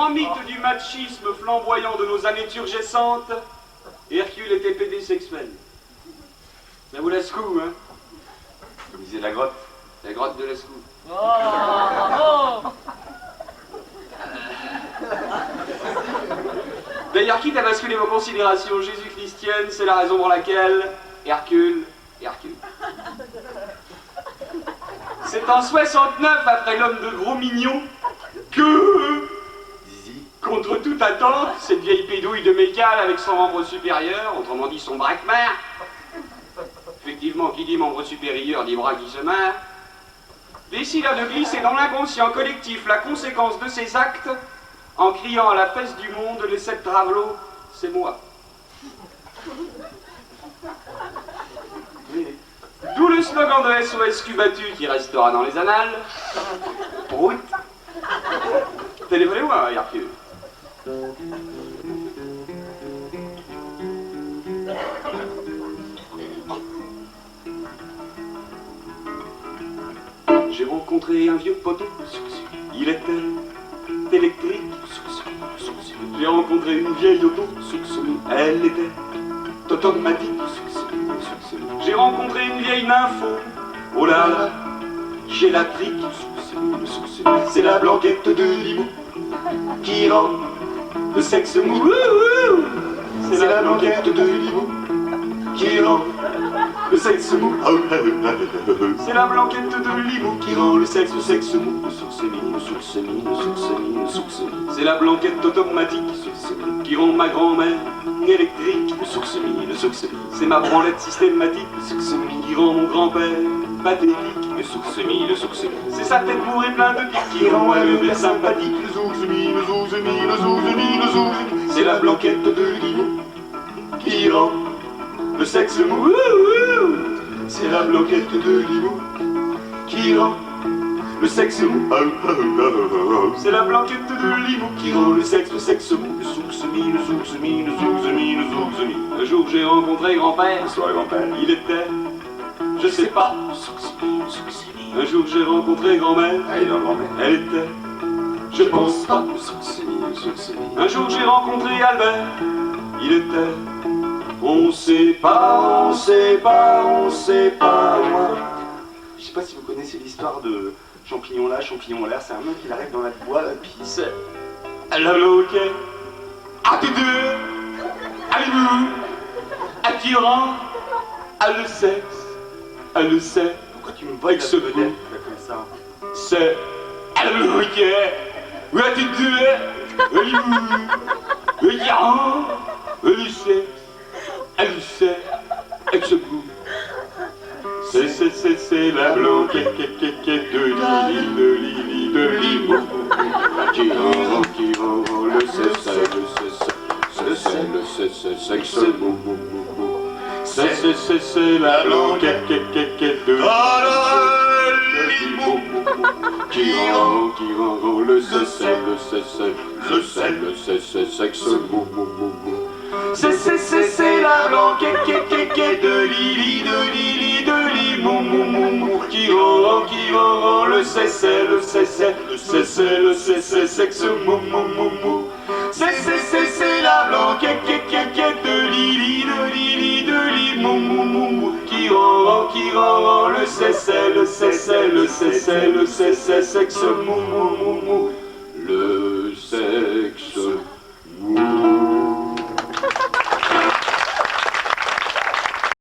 grand mythe du machisme flamboyant de nos années turgescentes, Hercule était pédésexuel. Ça vous laisse coup, hein? Comme disait la grotte de Lascaux. D'ailleurs, quitte à basculer vos considérations jésus-christiennes, c'est la raison pour laquelle Hercule. C'est en 69, après l'homme de gros mignon, que, contre toute attente, cette vieille pédouille de Mécale avec son membre supérieur, autrement dit son braquemar, effectivement, qui dit membre supérieur dit bras qui se marre, décida de glisser dans l'inconscient collectif la conséquence de ses actes en criant à la fesse du monde, les 7 travelots, c'est moi. D'où le slogan de SOS Cubatu qui restera dans les annales. Prout. Téléphonez-moi, Hercule. J'ai rencontré un vieux poteau, il était électrique. J'ai rencontré une vieille auto, elle était automatique. J'ai rencontré une vieille nympho, oh là là, j'ai la trique. C'est la blanquette de Limo qui rend le sexe mou. C'est la blanquette de Limo qui rend le sexe mou. C'est la blanquette de Limo qui rend le sexe mou. C'est la blanquette automatique qui rend ma grand-mère électrique. C'est ma branlette systématique qui rend mon grand-père pathétique. C'est sa tête bourrée plein de piques qui rend un père sympathique. C'est la blanquette de Limo qui rend le sexe mou. C'est la blanquette de Limo qui rend le sexe mou. C'est la blanquette de Limo qui rend le sexe mou. Un jour j'ai rencontré grand-père. Il était, je sais pas. Un jour j'ai rencontré grand-mère. Elle était, je pense pas. Un jour j'ai rencontré Albert. Il était, on sait pas. Je sais pas si vous connaissez l'histoire de champignon là, champignon l'air. C'est un mec qui arrive dans la boîte, puis c'est ok. À tous deux, allez-vous, attirant, à le sexe, Pourquoi tu me vois avec ce coup comme ça? C'est ok. Ou à tous deux, allez-vous, attirant, le sexe, avec ce coup. C'est la blanquette de Limo qui rend le sexe mou. C'est la blanquette de Limo qui rend le sexe mou. C'est la blanquette de Limo qui rend le sexe mou. C'est la blanquette de Limo qui rend le sexe mou.